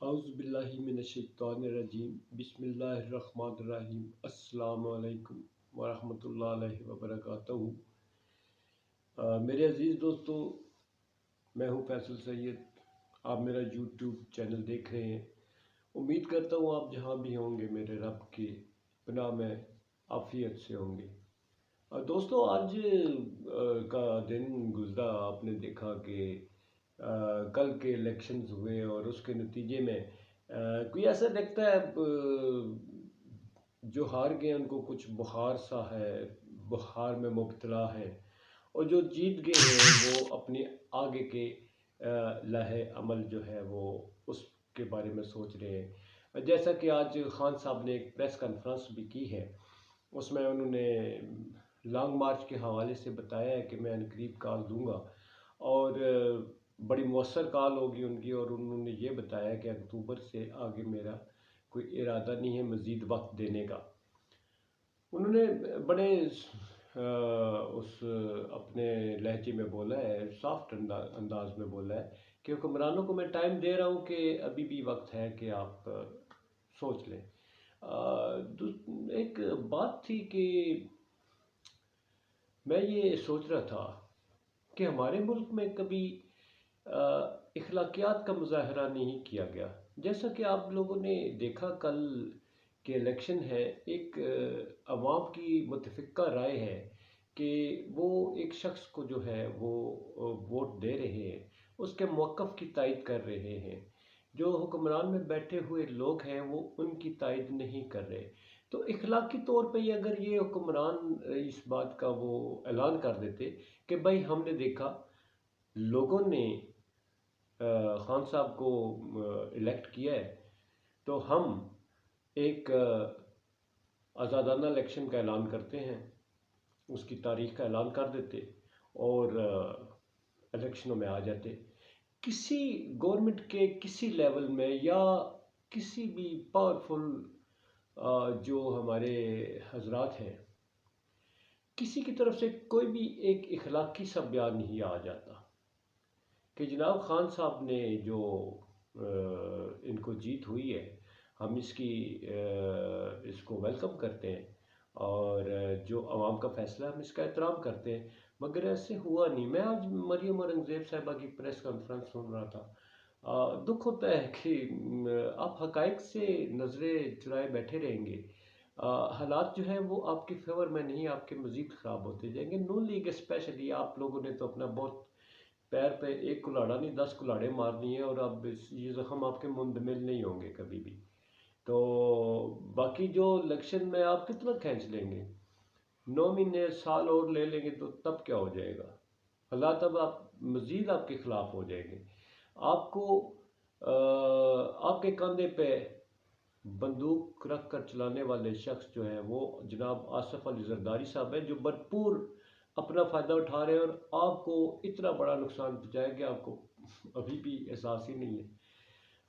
औज़ुबिल्लाहिमिनश्शैतानिर्रजीम बिस्मिल्लाहिर्रहमानिर्रहीम अस्सलामु अलैकुम वरहमतुल्लाहि वबरकातुहू। मेरे अज़ीज़ दोस्तों, मैं हूँ फैसल सैयद। आप मेरा यूट्यूब चैनल देख रहे हैं। उम्मीद करता हूँ आप जहाँ भी होंगे मेरे रब की पनाह में आफ़ियत से होंगे। दोस्तों, आज का दिन गुज़रा, आपने देखा कि कल के इलेक्शंस हुए और उसके नतीजे में कोई ऐसा लगता है जो हार गए उनको कुछ बुखार सा है, बुखार में मुब्तला है, और जो जीत गए हैं वो अपने आगे के लहे अमल जो है वो उसके बारे में सोच रहे हैं। जैसा कि आज खान साहब ने एक प्रेस कॉन्फ्रेंस भी की है, उसमें उन्होंने लॉन्ग मार्च के हवाले से बताया है कि मैं अनकरीब कॉल दूंगा और बड़ी मौसर कॉल होगी उनकी, और उन्होंने ये बताया कि अक्टूबर से आगे मेरा कोई इरादा नहीं है मज़ीद वक्त देने का। उन्होंने बड़े उस अपने लहजे में बोला है, सॉफ्ट अंदाज में बोला है कि हुक्मरानों को मैं टाइम दे रहा हूँ कि अभी भी वक्त है कि आप सोच लें। एक बात थी कि मैं ये सोच रहा था कि हमारे मुल्क में कभी इखलाकियात का मुजाहरा नहीं किया गया। जैसा कि आप लोगों ने देखा, कल के इलेक्शन है, एक अवाम की मुतफ़िक़ा राय है कि वो एक शख्स को जो है वो वोट दे रहे हैं, उसके मौक़िफ़ की तायद कर रहे हैं। जो हुक्मरान में बैठे हुए लोग हैं वो उनकी तायद नहीं कर रहे। तो इखलाकी तौर पे अगर ये हुक्मरान इस बात का वो ऐलान कर देते कि भाई हमने देखा लोगों ने खान साहब को इलेक्ट किया है, तो हम एक आज़ादाना इलेक्शन का ऐलान करते हैं, उसकी तारीख का ऐलान कर देते और इलेक्शनों में आ जाते। किसी गवर्नमेंट के किसी लेवल में या किसी भी पावरफुल जो हमारे हजरात हैं, किसी की तरफ से कोई भी एक इखलाकी सा बयान नहीं आ जाता कि जनाब खान साहब ने जो इनको जीत हुई है, हम इसको वेलकम करते हैं और जो आवाम का फ़ैसला हम इसका एहतराम करते हैं। मगर ऐसे हुआ नहीं। मैं आज मरियम औरंगज़ेब साहिबा की प्रेस कॉन्फ्रेंस सुन रहा था। दुख होता है कि आप हक़ाइक़ से नज़रें चुराए बैठे रहेंगे। हालात जो है वो आपके फेवर में नहीं, आपके मज़ीद ख़राब होते जाएंगे। नून लीग स्पेशली, आप लोगों ने तो अपना बहुत पैर पे एक कुल्हाड़ा नहीं 10 कुल्हाड़े मारनी है, और अब ये ज़ख्म आपके मुंदमिल नहीं होंगे कभी भी। तो बाकी जो इलेक्शन में आप कितना खींच लेंगे, 9 महीने साल और ले लेंगे तो तब क्या हो जाएगा? हालात अब आप मज़ीद आपके ख़िलाफ़ हो जाएंगे। आपको आपके कंधे पे बंदूक रख कर चलाने वाले शख्स जो है वो जनाब आसिफ अली जरदारी साहब है, जो भरपूर अपना फ़ायदा उठा रहे हैं और आपको इतना बड़ा नुकसान पहुँचाया कि आपको अभी भी एहसास ही नहीं है।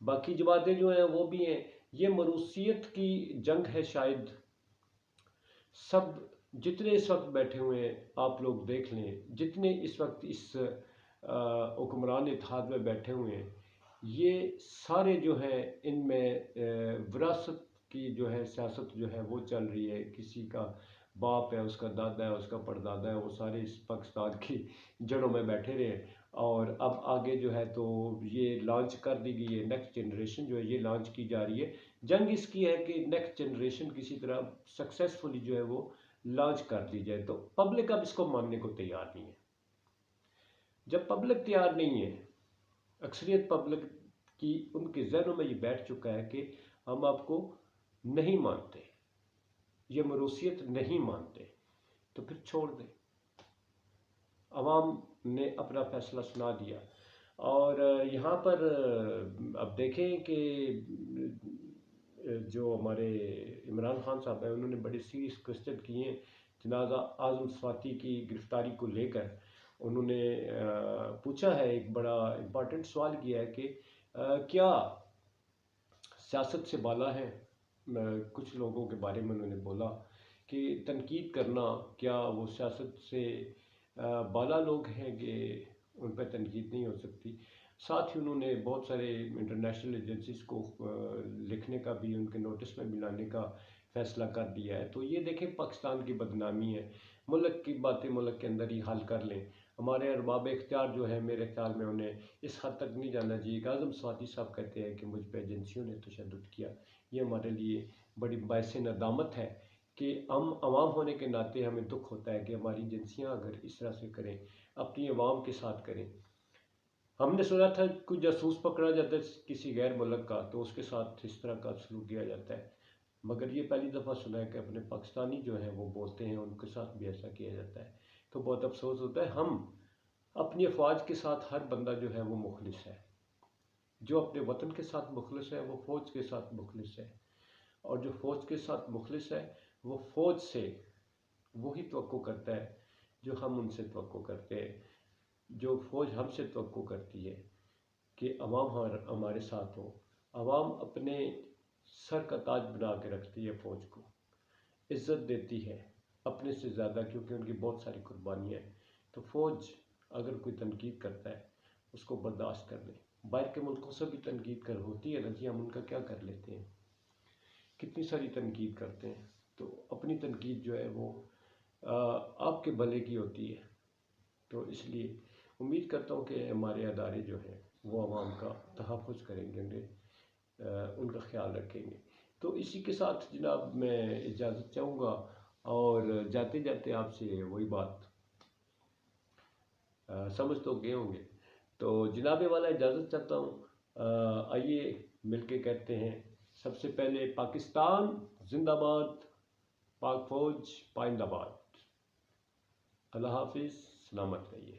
बाकी जमातें जो हैं वो भी हैं। ये मरूसियत की जंग है शायद। सब जितने इस वक्त बैठे हुए हैं आप लोग देख लें, जितने इस वक्त इस हुक्मरान इत्तेहाद में बैठे हुए हैं, ये सारे जो हैं इनमें विरासत की जो है सियासत जो है वो चल रही है। किसी का बाप है, उसका दादा है, उसका परदादा है, वो सारे इस पाकिस्तान की जड़ों में बैठे रहे। और अब आगे जो है तो ये लॉन्च कर दी गई है, नेक्स्ट जनरेशन जो है ये लॉन्च की जा रही है। जंग इसकी है कि नेक्स्ट जनरेशन किसी तरह सक्सेसफुली जो है वो लॉन्च कर दी जाए। तो पब्लिक अब इसको मानने को तैयार नहीं है। जब पब्लिक तैयार नहीं है, अक्सरियत पब्लिक की उनके जहनों में ये बैठ चुका है कि हम आपको नहीं मानते, ये मरूसियत नहीं मानते, तो फिर छोड़ दें। अवाम ने अपना फैसला सुना दिया। और यहाँ पर अब देखें कि जो हमारे इमरान खान साहब हैं उन्होंने बड़े सीरियस क्वेश्चन किए हैं जनाजा आज़म स्वाति की गिरफ्तारी को लेकर। उन्होंने पूछा है, एक बड़ा इम्पॉर्टेंट सवाल किया है कि क्या सियासत से बाला है। कुछ लोगों के बारे में उन्होंने बोला कि तनकीद करना, क्या वो सियासत से बाला लोग हैं कि उन पर तनकीद नहीं हो सकती। साथ ही उन्होंने बहुत सारे इंटरनेशनल एजेंसीज को लिखने का भी, उनके नोटिस में भी लाने का फैसला कर दिया है। तो ये देखें पाकिस्तान की बदनामी है। मुल्क की बातें मुल्क के अंदर ही हल कर लें। हमारे अरबाब इख्तियार जो है, मेरे ख्याल में उन्हें इस हद तक नहीं जाना चाहिए। काज़म स्वाति साहब कहते हैं कि मुझ पर एजेंसियों ने तशद्दुद किया। ये हमारे लिए बड़ी बाइस नदामत है कि हम आवाम होने के नाते हमें दुख होता है कि हमारी एजेंसियाँ अगर इस तरह से करें, अपनी आवाम के साथ करें। हमने सुना था कोई जासूस पकड़ा जाता है किसी गैर मुल्क का, तो उसके साथ इस तरह का सलूक किया जाता है। मगर ये पहली दफ़ा सुना है कि अपने पाकिस्तानी जो है वो बोलते हैं, उनके साथ भी ऐसा किया जाता है। तो बहुत अफसोस होता है। हम अपनी अफवाज के साथ, हर बंदा जो है वो मुखलिस है। जो अपने वतन के साथ मुखलिस है वो फ़ौज के साथ मुखलिस है, और जो फ़ौज के साथ मुखलिस है वो फ़ौज से वही तवक्को करता है जो हम उनसे तवक्को करते हैं। जो फ़ौज हमसे तवक्को करती है कि अवाम हमारे साथ हो। अवाम अपने सर का ताज बना के रखती है, फ़ौज को इज़्ज़त देती है अपने से ज़्यादा, क्योंकि उनकी बहुत सारी कुर्बानियाँ हैं। तो फ़ौज अगर कोई तनकीद करता है उसको बर्दाश्त कर ले। बाहर के मुल्कों से भी तनकीद कर होती है ना जी, हम उनका क्या कर लेते हैं, कितनी सारी तनकीद करते हैं। तो अपनी तनकीद जो है वो आपके भले की होती है। तो इसलिए उम्मीद करता हूँ कि हमारे अदारे जो हैं वो आवाम का तहफ़्फ़ुज़ करेंगे, उनका ख्याल रखेंगे। तो इसी के साथ जनाब मैं इजाज़त चाहूँगा, और जाते जाते आपसे वही बात समझ तो गए होंगे। तो जनाबे वाला इजाज़त चाहता हूँ। आइए मिलके कहते हैं, सबसे पहले पाकिस्तान जिंदाबाद, पाक फ़ौज पाइंदाबाद। अल्लाह हाफिज़, सलामत रहिए।